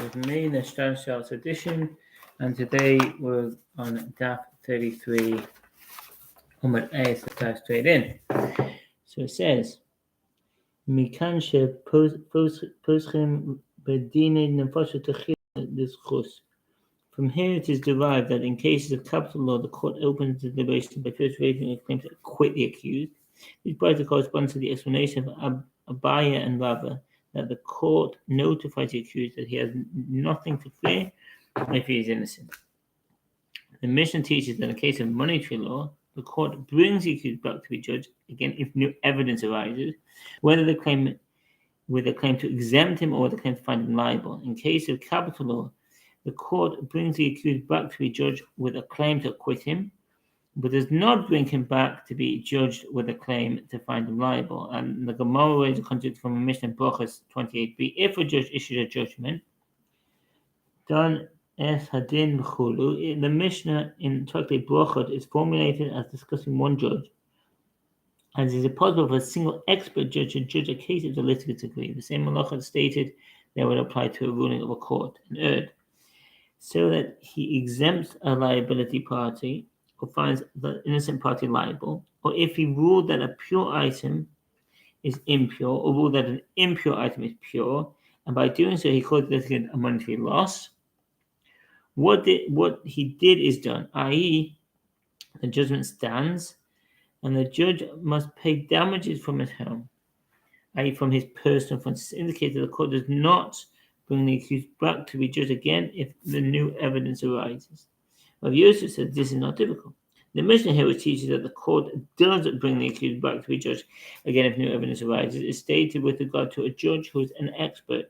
With me, the Strauss edition, and today we're on Daf 33, Umar A, so dive straight in. So it says, Mikan poschim bedine nefoshet dischus. From here it is derived that in cases of capital law, the court opens the deliberation by first raising a claim to acquit the accused. This partly corresponds to the explanation of Abaya and Rava that the court notifies the accused that he has nothing to fear if he is innocent. The Mishnah teaches that in the case of monetary law, the court brings the accused back to be judged, again, if new evidence arises, whether the claim with a claim to exempt him or the claim to find him liable. In case of capital law, the court brings the accused back to be judged with a claim to acquit him, but does not bring him back to be judged with a claim to find him liable. And the Gemara raises a contradiction from a Mishnah in Brachos 28b. If a judge issued a judgment, done es hadin b'chulu, the Mishnah in Tractate Brachot is formulated as discussing one judge, as is it possible for a single expert judge to judge a case if the litigants agree. The same halacha stated that would apply to a ruling of a court, an erd, so that he exempts a liability party or finds the innocent party liable, or if he ruled that a pure item is impure, or ruled that an impure item is pure, and by doing so he caused the litigant a monetary loss. What he did is done, i.e., the judgment stands, and the judge must pay damages from his home, i.e., from his personal funds. This indicates that the court does not bring the accused back to be judged again if the new evidence arises. Rav Yosef says this is not difficult. The Mishnah here, which teaches that the court does bring the accused back to be judged again if new evidence arises, is stated with regard to a judge who is an expert,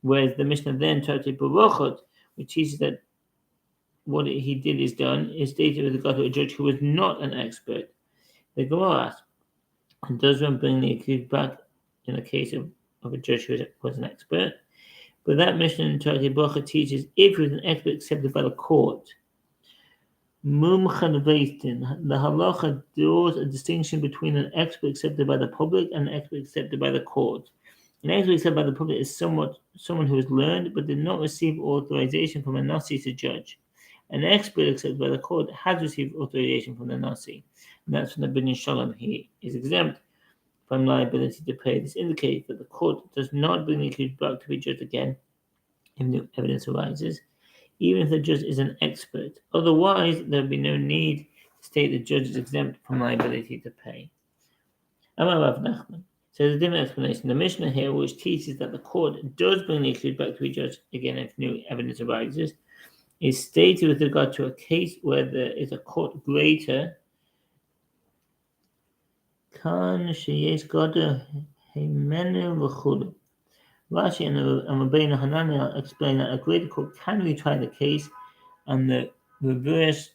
whereas the Mishnah then, Tractate Brachot, which teaches that what he did is done, is stated with regard to a judge who was not an expert. The Gemara asks, and does one bring the accused back in the case of a judge who was an expert? But that Mishnah in Tractate Brachot teaches if he was an expert accepted by the court, Mumchan Veitin, the halacha draws a distinction between an expert accepted by the public and an expert accepted by the court. An expert accepted by the public is someone who is learned but did not receive authorization from a Nasi to judge. An expert accepted by the court has received authorization from the Nasi, and that's from the Binyan Shalom. He is exempt from liability to pay. This indicates that the court does not bring the accused back to be judged again if new evidence arises, even if the judge is an expert. Otherwise, there would be no need to state the judge is exempt from liability to pay. Amar Rav Nachman says a different explanation. The Mishnah here, which teaches that the court does bring the accused back to be judged again if new evidence arises, is stated with regard to a case where there is a court greater. Kan sheyesh gada heimenu v'chulu. Rashi and Rabbeinu Hananiah explain that a greater court can retry the case and reverse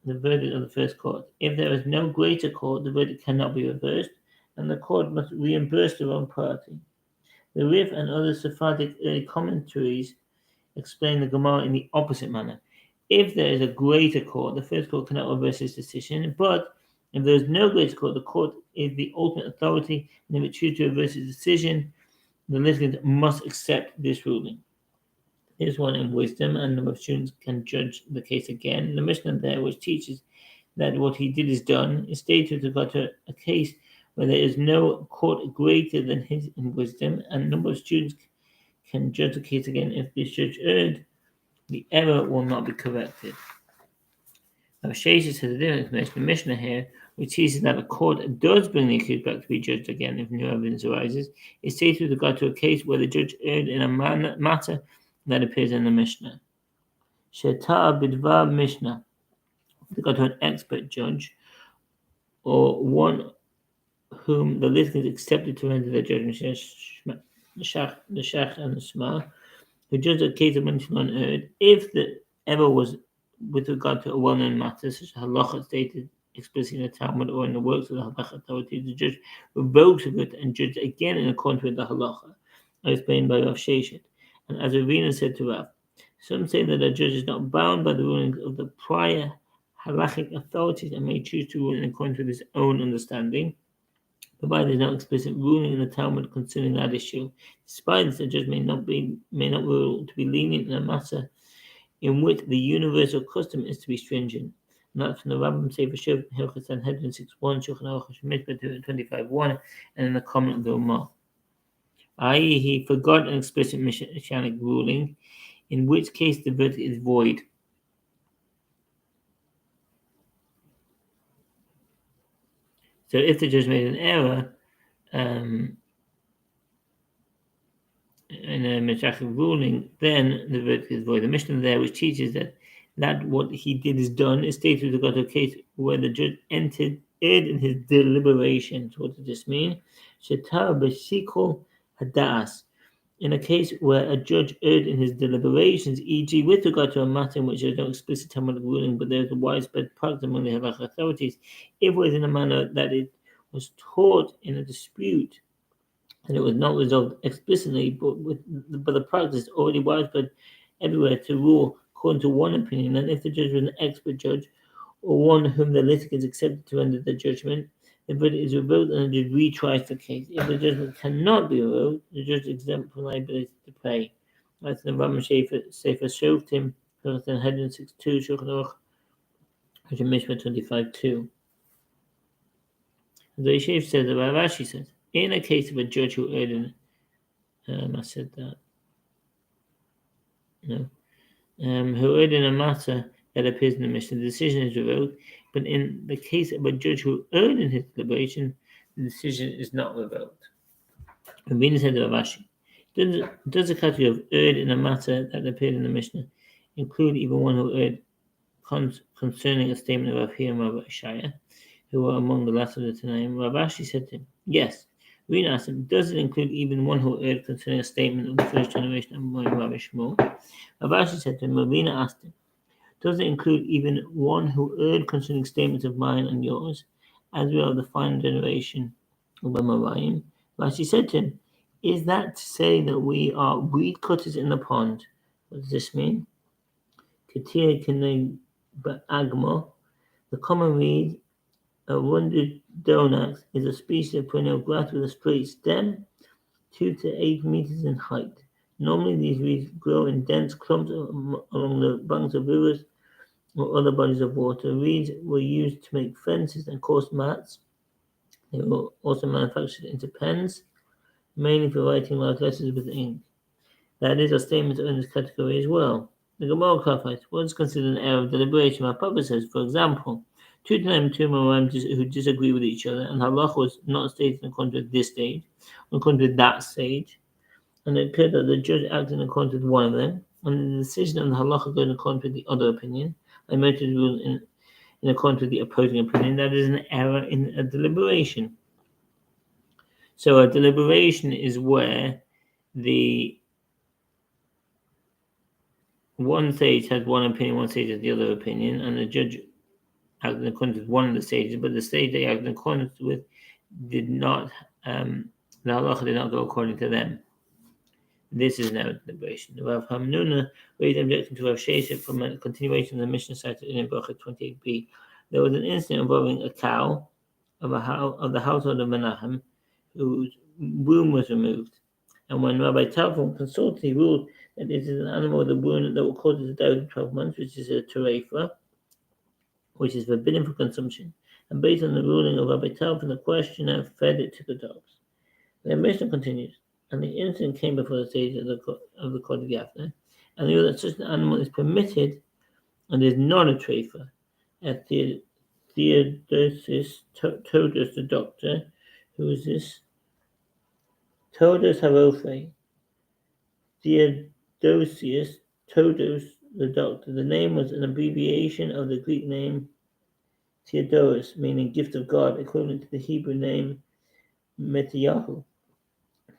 the verdict of the first court. If there is no greater court, the verdict cannot be reversed, and the court must reimburse the wrong party. The Rif and other Sephardic early commentaries explain the Gemara in the opposite manner. If there is a greater court, the first court cannot reverse its decision, but if there is no greater court, the court is the ultimate authority, and if it chooses to reverse its decision, the litigant must accept this ruling. Here's one in wisdom, and number of students can judge the case again. The Mishnah there, which teaches that what he did is done, is stated with regard to a case where there is no court greater than his in wisdom, and a number of students can judge the case again. If this judge erred, the error will not be corrected. Now, Shesha says a different explanation. The Mishnah here, which teaches that a court does bring the accused back to be judged again if new evidence arises, is stated with regard to a case where the judge erred in a matter that appears in the Mishnah. Sheta bidvar Mishnah, with regard to an expert judge, or one whom the litigant accepted to render their judgment, the Shach and the Shma, who judged a case of monetary law and erred, if the error was with regard to a well-known matter, such as halacha stated explicitly in the Talmud or in the works of the halacha authority, the judge revokes of it and judged again in accordance with the halacha, as explained by Rav Sheshet. And as Ravina said to Rav, some say that a judge is not bound by the rulings of the prior halachic authorities and may choose to rule in accordance with his own understanding. provided there's no explicit ruling in the Talmud concerning that issue. Despite this, the judge may not rule to be lenient in a matter in which the universal custom is to be stringent. And that's from the Rambam Sefer Shuvah Hilchos Sanhedrin 6:1, Shulchan Aruch Shemishpat 25:1, and in the comment of the Ummah. I.e., he forgot an explicit messianic ruling, in which case the verdict is void. So if the judge made an error in a messianic ruling, then the verdict is void. The Mishnah there, which teaches that what he did is done, is stated with regard to a case where the judge erred in his deliberations. What does this mean? Shetar b'shikol hadas. In a case where a judge erred in his deliberations, e.g., with regard to a matter in which there is no explicit Talmudic ruling, but there is a widespread practice among the halachic authorities, if it was in a manner that it was taught in a dispute, and it was not resolved explicitly, but the practice is already widespread everywhere to rule according to one opinion, and if the judge was an expert judge, or one whom the litigants accepted to render the judgment, the verdict is revoked and the judge retries the case. If the judgment cannot be revoked, the judge is exempt from liability to pay. That's the Rambam Sefer Shoftim, Sanhedrin 6:2, Shulchan Aruch Mishpat 25:2. The Yeshiv says, the Rashi says, in a case of a judge who erred in, I said that, no, who erred in a matter that appears in the Mishnah, the decision is revoked. But in the case of a judge who erred in his deliberation, the decision is not revoked. Rabbeinu said to Ravashi, does the category of erred in a matter that appeared in the Mishnah include even one who erred concerning a statement of Rav and Rabbi Ishaya, who were among the last of the Tanaim? Ravashi said to him, yes. Rabbeinu asked him, does it include even one who erred concerning a statement of the first generation of Rabbi Shmuel? Ravashi said to him, Rabbeinu asked him, does it include even one who erred concerning statements of mine and yours, as well as the final generation of Amoraim? Rashi said to him, is that to say that we are reed cutters in the pond? What does this mean? Ketir kinei ba'agmo, the common reed, a wounded donax, is a species of perennial grass with a straight stem, 2 to 8 meters in height. Normally, these reeds grow in dense clumps along the banks of rivers or other bodies of water. Reeds were used to make fences and coarse mats. They were also manufactured into pens, mainly for writing large letters with ink. That is a statement in this category as well. The Gemara clarifies what is considered an error of deliberation. Our Papa says, for example, two Amoraim who disagree with each other, and halacha was not stated in accordance with this stage, in accordance with that stage, and it appeared that the judge acted in accordance with one of them, and the decision on the halacha goes in accordance with the other opinion, and made to rule in accordance with the opposing opinion. That is an error in a deliberation. So a deliberation is where the one stage has one opinion, one stage has the other opinion, and the judge acted in accordance with one of the stages, but the stage they acted in accordance with did not, the halacha did not go according to them. This is now a deliberation. Rav Hamnuna raised objection to Rav Sheshet from a continuation of the Mishnah cited in Bracha 28b. There was an incident involving a cow of the household of Menachem, whose womb was removed. And when Rabbi Talfon consulted, he ruled that it is an animal with a wound that will cause it to die within 12 months, which is a terefa, which is forbidden for consumption. And based on the ruling of Rabbi Talfon, the questioner fed it to the dogs. The Mishnah continues, and the incident came before the stage of the Court of Yavne, and knew that such an animal is permitted and is not a trefa. As Theodosis told us, the doctor, who is this? Told us Harofe. Theodosius told us, the doctor. The name was an abbreviation of the Greek name Theodorus, meaning gift of God, equivalent to the Hebrew name Metiyahu.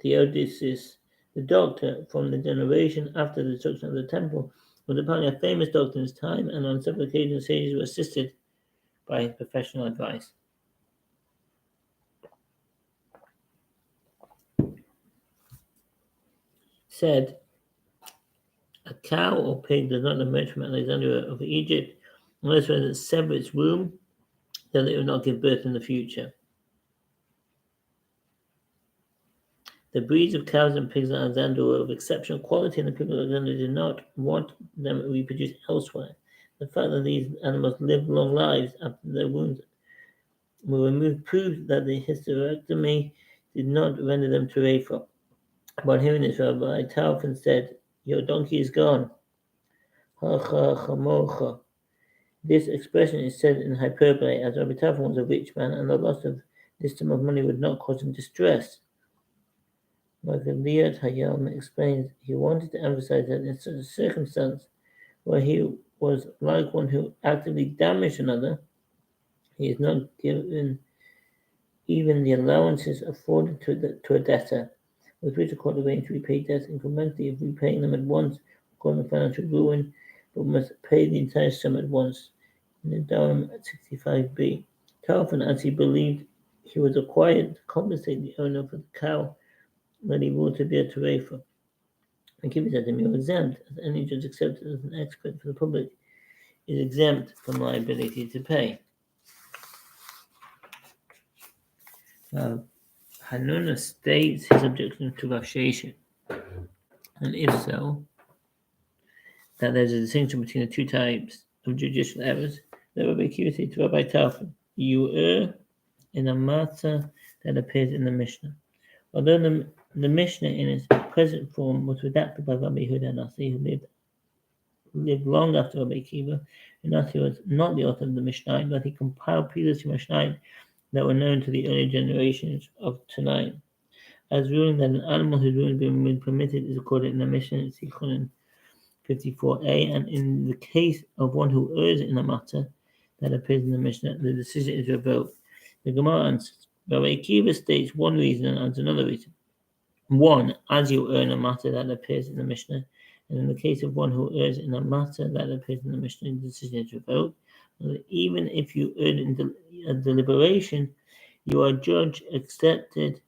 Theodosius, the doctor from the generation after the destruction of the temple, was apparently a famous doctor in his time, and on several occasions sages were assisted by his professional advice. Said, a cow or pig does not emerge from Alexandria of Egypt unless it sever its womb, that it will not give birth in the future. The breeds of cows and pigs in Alexandria were of exceptional quality, and the people of Alexandria did not want them reproduced elsewhere. The fact that these animals lived long lives after their wounds were removed proved that the hysterectomy did not render them terefa. Upon hearing this, Rabbi Taufan said, "Your donkey is gone." Ha ha chamocha. This expression is said in hyperbole, as Rabbi Taufan was a rich man, and the loss of this sum of money would not cause him distress. Magaliat Hayam explains he wanted to emphasize that in such a circumstance where he was like one who actively damaged another, he is not given even the allowances afforded to a debtor, with which a court arranged to repay debts incrementally if repaying them at once, causing financial ruin, but must pay the entire sum at once. In the Durham at 65b, Taufan, as he believed he was required to compensate the owner for the cow that he ruled to be a terefa. And keep said to him, "You're exempt, as any judge accepted as an expert for the public is exempt from liability to pay." Hanuna states his objection to Rav Sheshet, and if so, that there's a distinction between the two types of judicial errors. The Rabbi Akiva said to Rabbi Taufan, "You err in a matter that appears in the Mishnah." Although the Mishnah in its present form was redacted by Rabbi Yehuda Nasi, who lived long after Rabbi Akiva, and Nasi was not the author of the Mishnah, but he compiled previous Mishnah that were known to the early generations of Tanaim, as ruling that an animal whose wound has been permitted is recorded in the Mishnah in Sichunin 54a, and in the case of one who errs in a matter that appears in the Mishnah, the decision is revoked. The Gemara answers, Rabbi Akiva states one reason and adds another reason. One, as you err in a matter that appears in the Mishnah, and in the case of one who errs in a matter that appears in the Mishnah, the decision is revoked. Even if you erred in a deliberation, you are judge accepted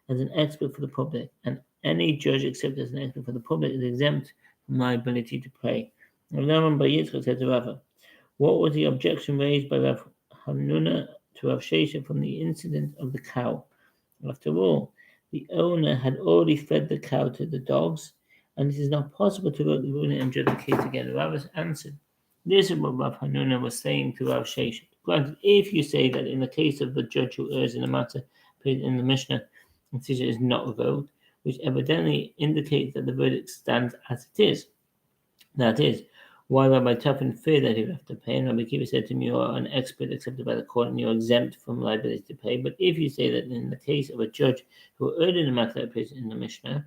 as an expert for the public, and any judge accepted as an expert for the public is exempt from liability to pay. Rav Bar Yitzchak said to Rava, "What was the objection raised by Rav Hanuna to Rav Sheshet from the incident of the cow? After all, the owner had already fed the cow to the dogs, and it is not possible to vote the ruling and judge the case again." Rava answered, "This is what Rav Hanuna was saying to Rav Sheshet. Granted, if you say that in the case of the judge who errs in a matter in the Mishnah, the decision is not revoked, which evidently indicates that the verdict stands as it is. That is, why Rabbi Taufan feared that he would have to pay, and Rabbi Akiva said to him, "You are an expert accepted by the court, and you are exempt from liability to pay." But if you say that in the case of a judge who erred in a matter that appears in the Mishnah,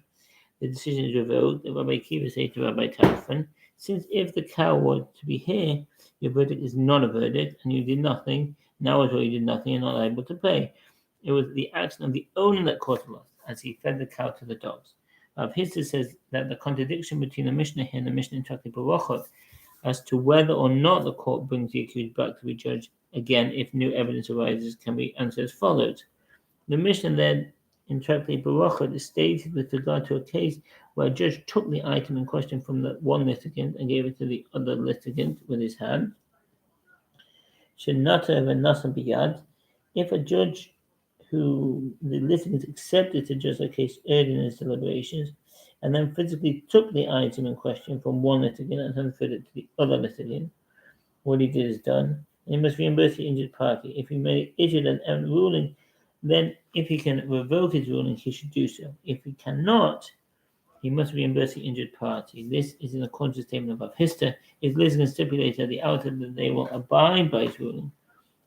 the decision is revoked, Rabbi Akiva said to Rabbi Taufan, "Since if the cow were to be here, your verdict is not a verdict, and you did nothing. Now as well you did nothing and not liable to pay. It was the action of the owner that caused loss, as he fed the cow to the dogs." Rav Hizda says that the contradiction between the Mishnah here and the Mishnah in Tractate Barachot as to whether or not the court brings the accused back to be judged again if new evidence arises can be answered as follows. The Mishnah then in Tractate Barachot is stated with regard to a case where a judge took the item in question from the one litigant and gave it to the other litigant with his hand. Shenata v'nasa biyad. If a judge who the litigant accepted to judge the case early in his deliberations, and then physically took the item in question from one litigant and transferred it to the other litigant, what he did is done. He must reimburse the injured party. If he may issue an errant ruling, then if he can revoke his ruling, he should do so. If he cannot, he must reimburse the injured party. This is in accordance with the statement of Rav Hizda. If litigants stipulate at the outset that they will abide by his ruling,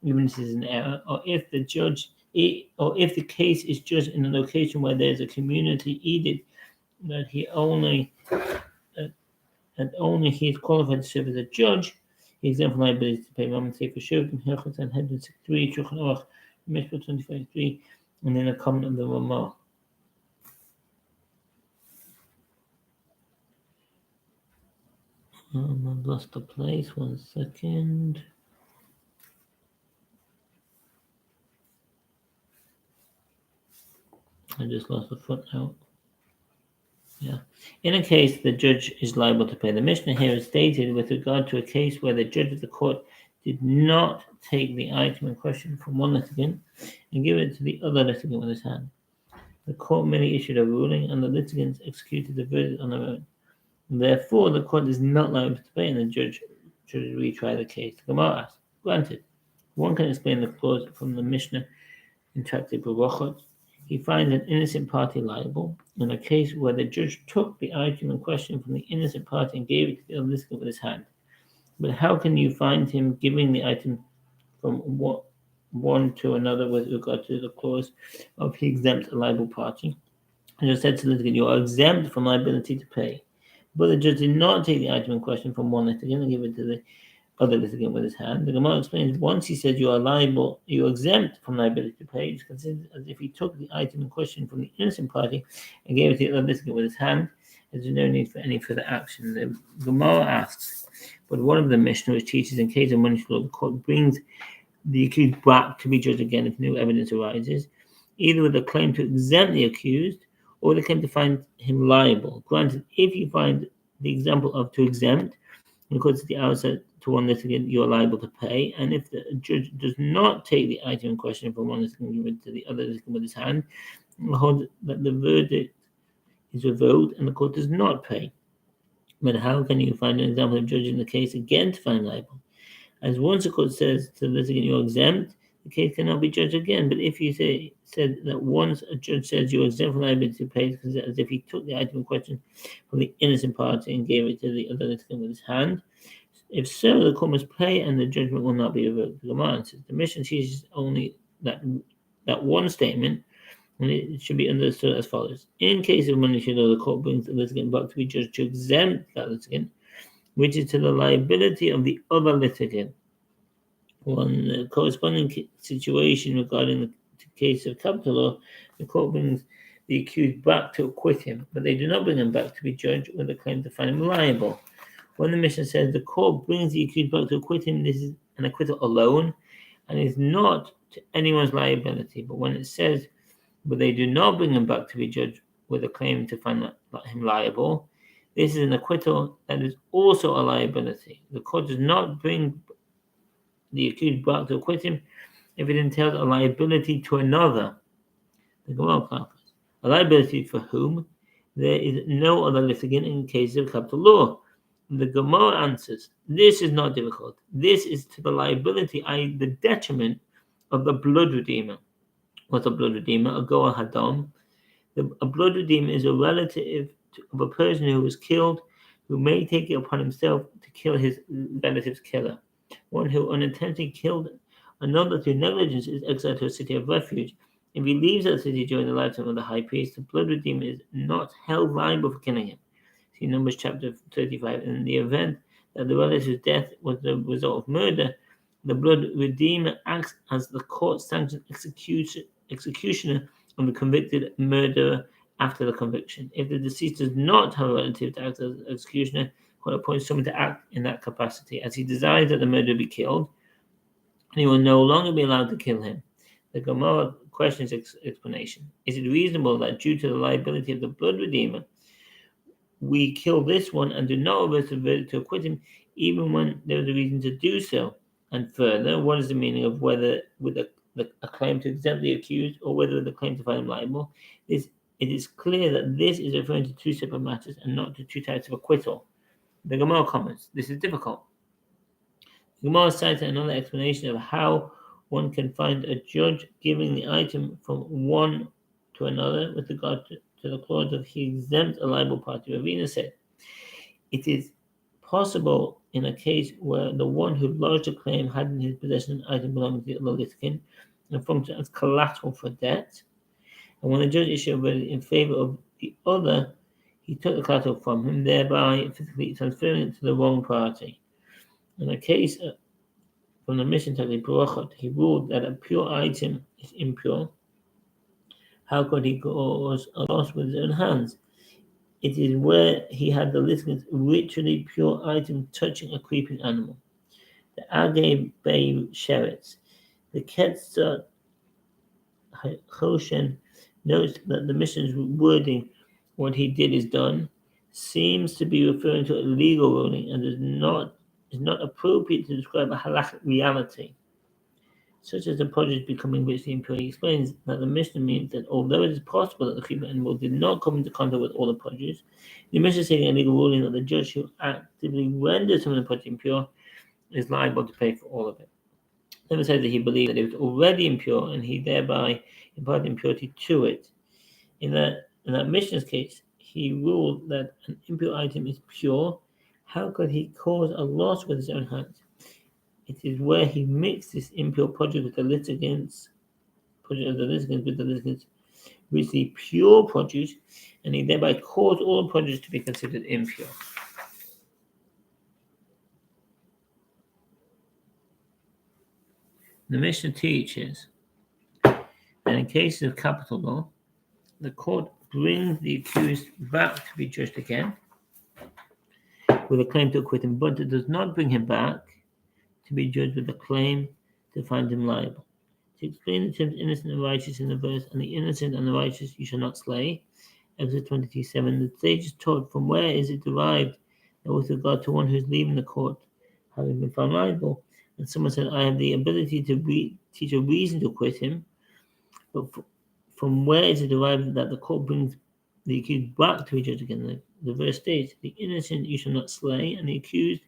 even if it is an error, or if the case is judged in a location where there is a community edict that only he is qualified to serve as a judge, he is exempt from liability to pay. Roman say for sure in Hilchot Sanhedrin 6.3, Shulchan Aruch Mishpat 25.3, and then a comment of the Ramah. I've lost the place. 1 second. I just lost the footnote. Yeah. In a case, the judge is liable to pay. The Mishnah here is stated with regard to a case where the judge of the court did not take the item in question from one litigant and give it to the other litigant with his hand. The court merely issued a ruling, and the litigants executed the verdict on their own. Therefore, the court is not liable to pay, and the judge should retry the case. The Gemara asks, granted, one can explain the clause from the Mishnah in Tractate Berachot. He finds an innocent party liable in a case where the judge took the item in question from the innocent party and gave it to the other litigant with his hand. But how can you find him giving the item from one to another with regard to the clause of he exempts a liable party? And just said to the litigant, you are exempt from liability to pay. But the judge did not take the item in question from one litigant and give it to the other litigant with his hand. The Gemara explains, once he said you are liable, you are exempt from liability to pay, it's considered as if he took the item in question from the innocent party and gave it to the other litigant with his hand. There's no need for any further action. The Gemara asks, but one of the Mishnah which teaches in case of money law, the court brings the accused back to be judged again if new evidence arises, either with a claim to exempt the accused or the claim to find him liable. Granted, if you find the example of to exempt, because the outset to one litigant, you are liable to pay, and if the judge does not take the item in question from one litigant and give it to the other litigant with his hand, hold that the verdict is revoked and the court does not pay. But how can you find an example of judging the case again to find liable? As once the court says to the litigant you are exempt, the case cannot be judged again. But if you said that once a judge says you are exempt from liability to pay, it's as if he took the item in question from the innocent party and gave it to the other litigant with his hand. If so, the court must pay and the judgment will not be revoked. The Gemara answers, the Mishnah teaches only that one statement, and it should be understood as follows. In case of money law, the court brings the litigant back to be judged to exempt that litigant, which is to the liability of the other litigant. One corresponding situation regarding the case of capital law, the court brings the accused back to acquit him, but they do not bring him back to be judged with a claim to find him liable. When the Mishnah says the court brings the accused back to acquit him, this is an acquittal alone and is not to anyone's liability. But when it says, but they do not bring him back to be judged with a claim to find him liable, this is an acquittal that is also a liability. The court does not bring the accused back to acquit him if it entails a liability to another. The Gemara clarifies, a liability for whom there is no other litigant in cases of capital law. The Gemara answers, this is not difficult. This is to the liability, i.e. the detriment of the blood redeemer. What's a blood redeemer? A goa hadam. A blood redeemer is a relative of a person who was killed, who may take it upon himself to kill his relative's killer. One who unintentionally killed another through negligence is exiled to a city of refuge. If he leaves that city during the lifetime of the high priest, the blood redeemer is not held liable for killing him. See Numbers chapter 35. In the event that the relative's death was the result of murder, the blood redeemer acts as the court-sanctioned executioner of the convicted murderer after the conviction. If the deceased does not have a relative to act as executioner, the court appoints someone to act in that capacity. As he desires that the murderer be killed, and he will no longer be allowed to kill him. The Gemara questions explanation. Is it reasonable that due to the liability of the blood redeemer, we kill this one and do not reverse the verdict to acquit him, even when there is a reason to do so? And further, what is the meaning of whether with a claim to exempt the accused or whether with a claim to find him liable? It is clear that this is referring to two separate matters and not to two types of acquittal. The Gemara comments, this is difficult. The Gemara cites another explanation of how one can find a judge giving the item from one to another with regard to the clause of he exempts a liable party. Ravina said, it is possible in a case where the one who lodged a claim had in his possession an item belonging to the other litigant and functioned as collateral for debt. And when the judge issued a verdict in favor of the other, he took the collateral from him, thereby physically transferring it to the wrong party. In a case from the Mishnah Tractate Berachot, he ruled that a pure item is impure. How could he cause a loss with his own hands? It is where he had the litigant's ritually pure item touching a creeping animal. The Agay Bay Sheretz, the Ketzat Hoshen, notes that the Mishnah's wording, what he did is done, seems to be referring to a legal ruling and is not appropriate to describe a halachic reality. such as the produce becoming richly impure. He explains that the Mishnah means that although it is possible that the Chiyuv animal did not come into contact with all the produce, the Mishnah is stating a legal ruling that the judge who actively renders some of the produce impure is liable to pay for all of it. Never said that he believed that it was already impure and he thereby imparted impurity to it. In that Mishnah's case, he ruled that an impure item is pure. How could he cause a loss with his own hands? It is where he mixed this impure produce with the litigants, with the pure produce, and he thereby caused all the produce to be considered impure. The Mishnah teaches that in cases of capital law, the court brings the accused back to be judged again with a claim to acquit him, but it does not bring him back to be judged with a claim to find him liable. To explain the terms innocent and righteous in the verse, and the innocent and the righteous you shall not slay, Exodus 22:7, the sages taught from where is it derived that with regard to one who is leaving the court, having been found liable, and someone said, I have the ability to teach a reason to acquit him, but from where is it derived that the court brings the accused back to be judged again? The verse states, the innocent you shall not slay, and the accused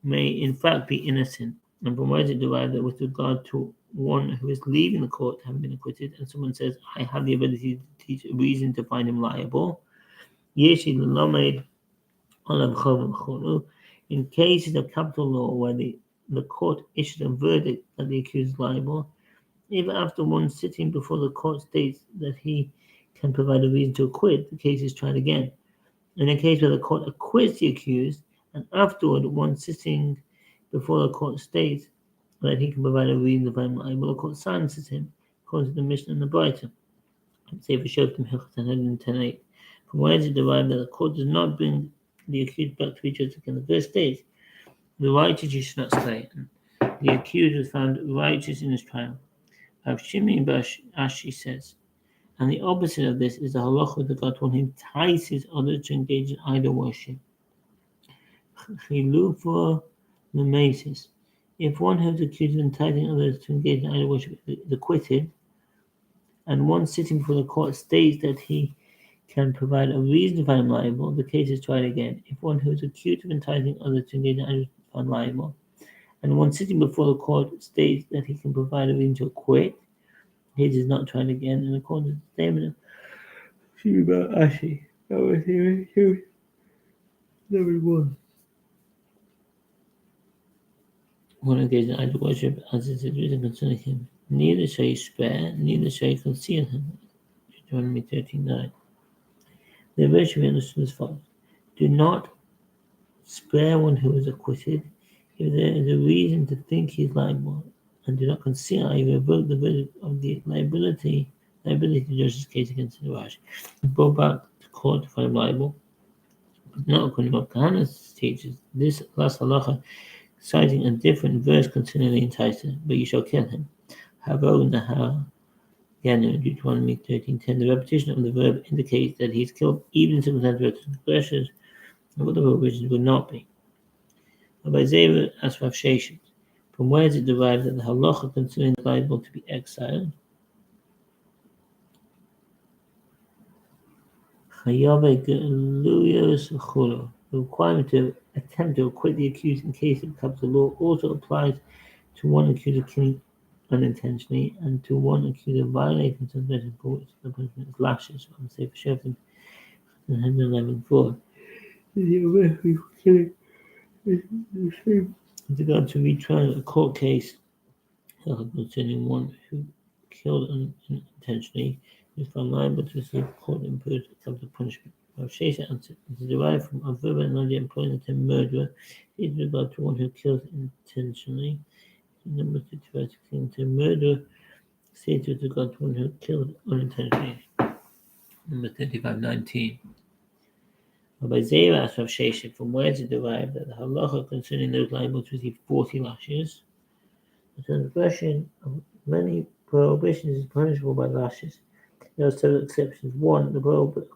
may in fact be innocent. And from where is it derived that with regard to one who is leaving the court having been acquitted, and someone says, I have the ability to teach a reason to find him liable? In cases of capital law where the court issues a verdict that the accused is liable, even after one sitting before the court states that he can provide a reason to acquit, the case is tried again. In a case where the court acquits the accused, and afterward one sitting before the court states that he can provide a reason to find him liable, the court silences him, according to the Mishnah and the Braita. Say for Shoftim Sanhedrin 10:8. From where is it derived that the court does not bring the accused back to be judged again? The verse states, the righteous you should not slay. The accused was found righteous in his trial. Shimon Ashi says, and the opposite of this is the halacha with regard to one who entices others to engage in idol worship. Chilufa Nemesis. If one who is accused of enticing others to engage in idol worship is acquitted, and one sitting before the court states that he can provide a reason to find him liable, the case is tried again. If one who is accused of enticing others to engage in idol worship is found liable, and one sitting before the court states that he can provide a reason to acquit, his is not tried again in accordance with the statement of Shiba Ashi. Number 1. One engaged in idol worship as it is written concerning him. Neither shall you spare, neither shall you conceal him. Deuteronomy 13:9. The verse should be understood as follows. Do not spare one who is acquitted if there is a reason to think he is liable, and do not conceal, I revoke the verdict of the liability to judge this case against the Rash. Brought back to court to find him liable, but not according to what Kahana teaches. This last halacha, citing a different verse concerning the enticer, but you shall kill him. Deuteronomy 13:10. The repetition of the verb indicates that he is killed even in circumstances where transgressions of other prohibitions would not be. By Zera Asraf Sheshet. From where is it derived that the halacha concerning the liable to be exiled? The requirement to attempt to acquit the accused in case of capital law also applies to one accused of killing unintentionally and to one accused of violating transgression for which the punishment is lashes. I'm saying for Sheffield 111:4. With regard to retrial a court case concerning one who killed unintentionally is found liable to receive court-imposed capital punishment. Shesha answered, it is derived from a verbal analogy employing the term murderer with regard to one who kills intentionally. Number 55, the term murderer states with regard to one who killed unintentionally. Number 35:19. By Zera Asraf Shesha, from where is it derived that the halacha concerning those liable to receive 40 lashes? The transgression of many prohibitions is punishable by lashes. There are several exceptions. 1. The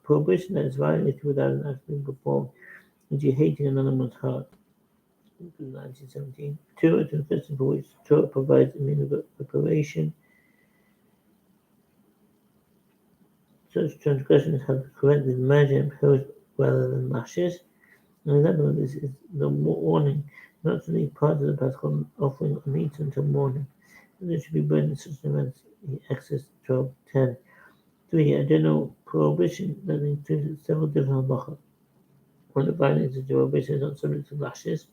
prohibition that is violated without an act being performed, which is hating another one's heart. 1917. Two are transgressions for which the Torah provides a means of reparation. Such transgressions have the corrective measure imposed rather than lashes. An example of this is the warning not to leave part of the Paschal offering uneaten until morning. And it should be burned in such events. Exodus 12:10. 3. A general prohibition that includes several different halachas. When the violates the prohibition is not subject to lashes.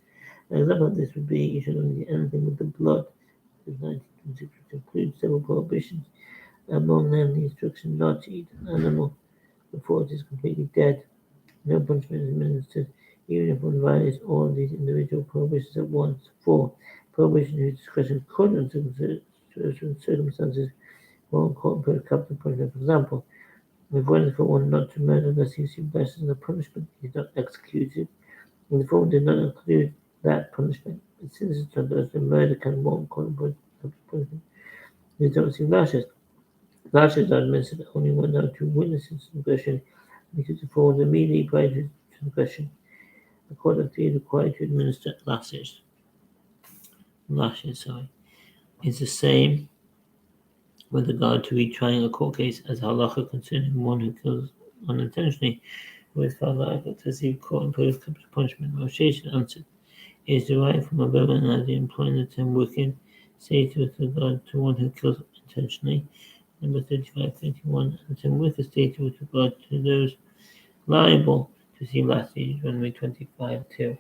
An example of this would be you should only eat anything with the blood. 1926, which includes several prohibitions. Among them, the instruction not to eat an animal before it is completely dead. No punishment is administered, even if one violates all of these individual prohibitions at once. 4. Prohibition whose discretion could, in certain circumstances, warrant court-imposed capital punishment. For example, if one is for one not to murder unless he receives license the punishment, he is not executed. And the form did not include that punishment. But since it's not the murder can warrant court-imposed capital punishment, they don't receive lashes. Lashes are administered only when there are two witnesses in transgression, because it falls immediately prior to transgression. The court of appeal required to administer lashes. Is the same with regard to retrying a court case as halacha concerning one who kills unintentionally, who is found liable to receive court-imposed capital punishment. Moshe answered, it is derived from a verbal analogy employing the term wicked, stated with regard to one who kills intentionally. Number 35-31, and the term wicked stated with regard to those liable to receive lashes. Runway 25-2.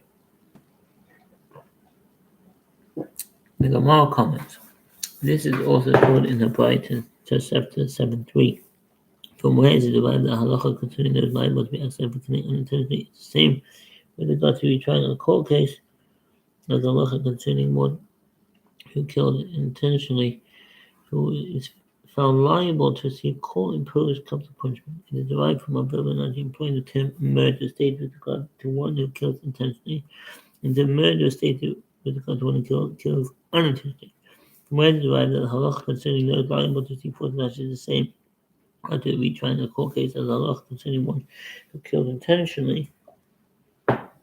The Gemara comments. This is also told in the Brighton, chapter 7:3. From where is it derived that halacha concerning those liable to be accepted for killing unintentionally? It's the same with regard to retrying a court case as halacha concerning one who killed intentionally, who is found liable to receive court-imposed capital punishment. It is derived from a verbal analogy employing the term murder stated with regard to one who kills intentionally, and the murder stated with regard to one who kills unintentionally. From where it is derived that the halacha concerning those liable to receive 40 lashes is the same as to retrying a court case as the halacha concerning one who kills intentionally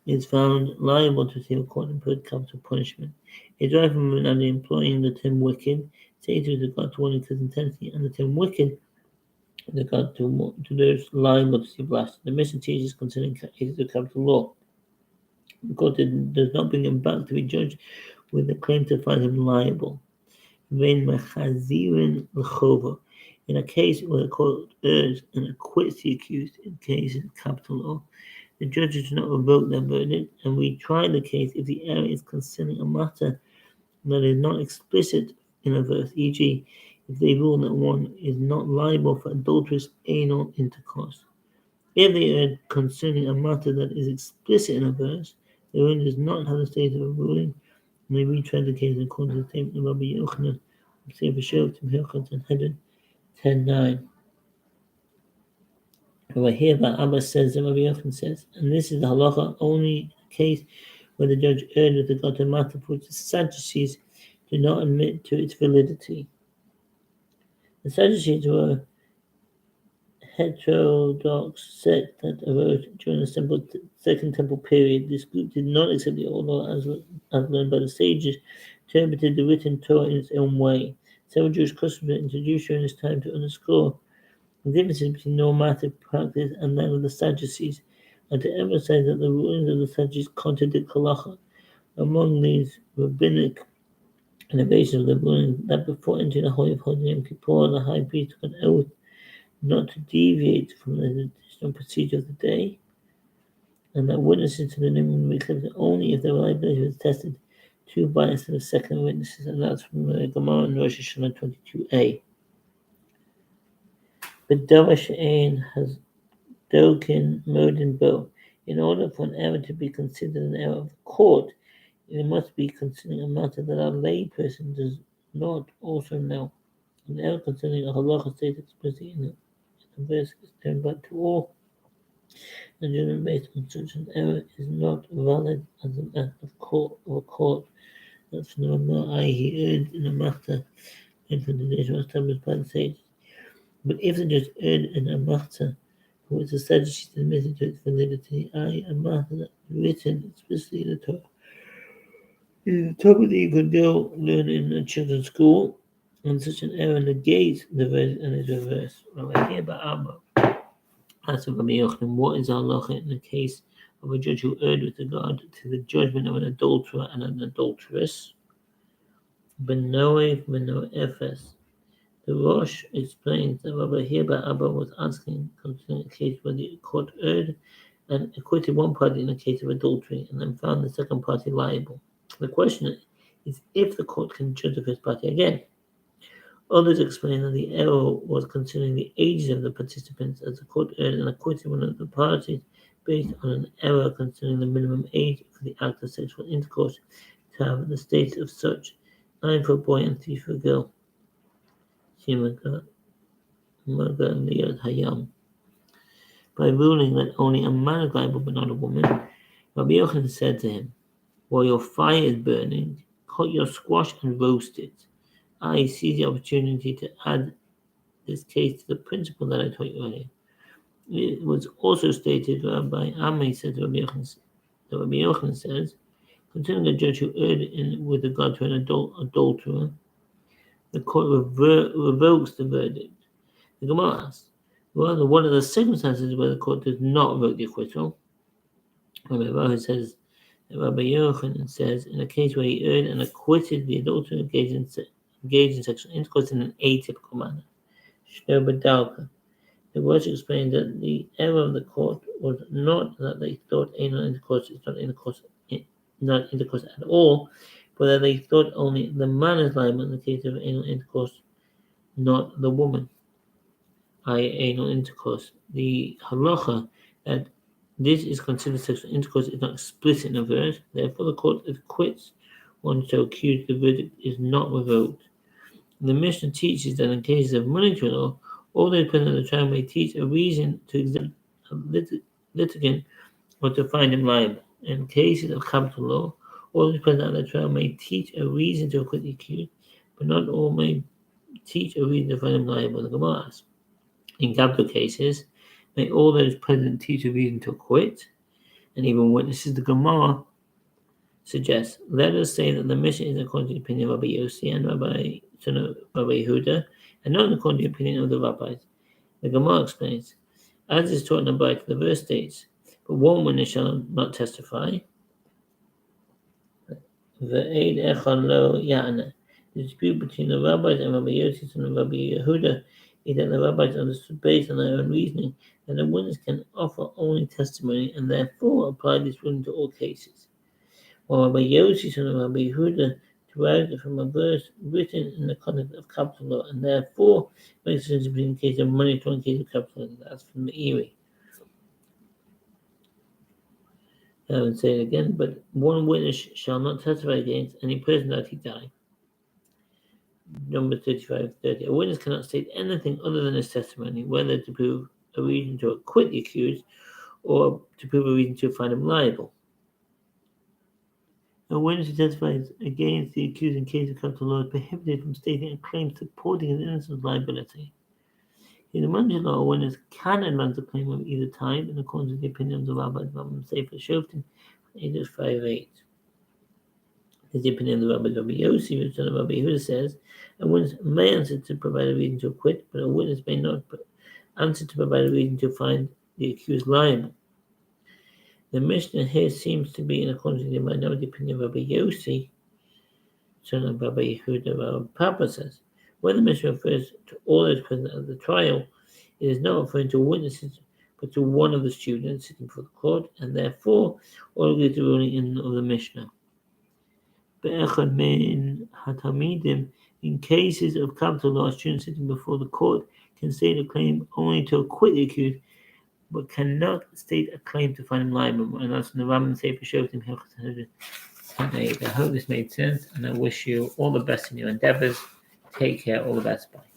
is found liable to receive court-imposed capital punishment. It is derived from an analogy employing the term wicked stated with regard to one who kills intentionally, and the term wicked with regard to those liable to receive lashes. The mission teaches concerning cases of capital law. The court does not bring him back to be judged with the claim to find him liable. In a case where the court errs and acquits the accused in cases of capital law, the judges do not revoke their verdict and retry the case if the error is concerning a matter that is not explicit in a verse, e.g., if they rule that one is not liable for adulterous anal intercourse. If they err concerning a matter that is explicit in a verse, the ruling does not have the status of a ruling, and they retry the case according to the statement of Rabbi Yochanan, Sefer Shoftim, Hilchot Sanhedrin 10:9. Over here, that Abba says that Rabbi Yochanan says, and this is the halacha only case where the judge erred with regard to a matter for which the Sadducees do not admit to its validity. The Sadducees were a heterodox sect that arose during the Second Temple period. This group did not accept the old law as learned by the sages, interpreted the written Torah in its own way. Several Jewish customs were introduced during this time to underscore the differences between normative practice and that of the Sadducees, and to emphasize that the rulings of the Sadducees contradict halacha. Among these rabbinic innovations of the ruling that before entering the Holy of Holies Yom Kippur, the high priest took an oath not to deviate from the traditional procedure of the day, and that witnesses to the new moon will be accepted only if their reliability was tested 2 bias to the second witnesses, and that's from the Gemara in Rosh Hashanah 22a. But Davar She'ein has Dokin Modin Bo. In order for an error to be considered an error of the court, it must be concerning a matter that a lay person does not also know. An error concerning a halacha stated explicitly in the verse is turned back to all. The judgment based on such an error is not valid as an act of court. That's from the Ramah. He erred in a matter and for the nation was established by the sages. But if the judge erred in a matter for which the Sadducees admitted to its validity, a matter that is written explicitly in the Torah, The topic that you could go learn in a children's school, and such an error negates the verse and is reversed. Well, I hear about Abba. As of Rabbi Yochanan, what is our halacha in the case of a judge who erred with regard to the judgment of an adulterer and an adulteress? Benoev Efes. The Rosh explains that Rabbi Hirba Abba was asking concerning a case where the court erred and acquitted one party in a case of adultery and then found the second party liable. The question is if the court can judge the first party again. Others explain that the error was concerning the ages of the participants as the court erred and acquitted one of the parties based on an error concerning the minimum age for the act of sexual intercourse to have the status of such 9 for a boy and 3 for a girl. By ruling that only a man is liable but not a woman, Rabbi Yochanan said to him, while your fire is burning, cut your squash and roast it. I see the opportunity to add this case to the principle that I taught you earlier. It was also stated Rabbi Ammi said to Rabbi Yochanan says, concerning a judge who erred with regard to an adulterer, the court revokes the verdict. The Gemara asks, rather, what are the circumstances where the court does not revoke the acquittal? Rabbi Baruch says, Rabbi Yochanan says, in a case where he erred and acquitted the adulterer engaged in sexual intercourse in an atypical manner. The Rosh explained that the error of the court was not that they thought anal intercourse is not intercourse at all, but that they thought only the man is liable in the case of anal intercourse, not the woman, i.e. anal intercourse. The halacha that this is considered sexual intercourse is not explicit in the verse, therefore the court acquits one so accused, the verdict is not revoked. The Mishnah teaches that in cases of monetary law, all those present at the trial may teach a reason to exempt a litigant or to find him liable. In cases of capital law, all those present at the trial may teach a reason to acquit the accused, but not all may teach a reason to find him liable. The Gemara asks, in capital cases, may all those present teach a reason to acquit, and even witnesses. The Gemara suggests, let us say that the mission is according to the opinion of Rabbi Yossi and Rabbi Yehuda, and not according to the opinion of the rabbis. The Gemara explains, as is taught in the Bible, the verse states, but one witness shall not testify. The dispute between the rabbis and Rabbi Yossi and Rabbi Yehuda is that the rabbis understood based on their own reasoning that a witness can offer only testimony and therefore apply this ruling to all cases. While Rabbi Yossi and Rabbi Yehuda derived it from a verse written in the context of capital law and therefore makes a difference between the case of money to one case of capital law. That's from the Erie. I would say it again, but one witness shall not testify against any person that he died. Number 35-30. A witness cannot state anything other than his testimony, whether to prove a reason to acquit the accused or to prove a reason to find him liable. A witness who testifies against the accused in case of capital law is prohibited from stating a claim supporting his innocence liability. In the monetary law, a witness can advance a claim of either type in accordance with the opinion of the rabbis, Rabbi Sefer Shoftim, Ages 5-8. This is the opinion of the rabbis. Rabbi Yossi, which son of Rabbi Yehuda, says, a witness may answer to provide a reason to acquit, but a witness may not answer to provide a reason to find the accused liable. The Mishnah here seems to be in accordance with the minority opinion of Rabbi Yossi, son of Rabbi Yehuda. Rabbi Papa says, when the Mishnah refers to all those present at the trial, it is not referring to witnesses, but to one of the students sitting before the court, and therefore all agree to the ruling of the Mishnah. Be'echad min hatamidim, in cases of capital law, students sitting before the court can state a claim only to acquit the accused, but cannot state a claim to find him liable. And that's in the Rabbi Sefer Shoftim, Sanhedrin Daf. I hope this made sense, and I wish you all the best in your endeavors. Take care, all the best. Bye.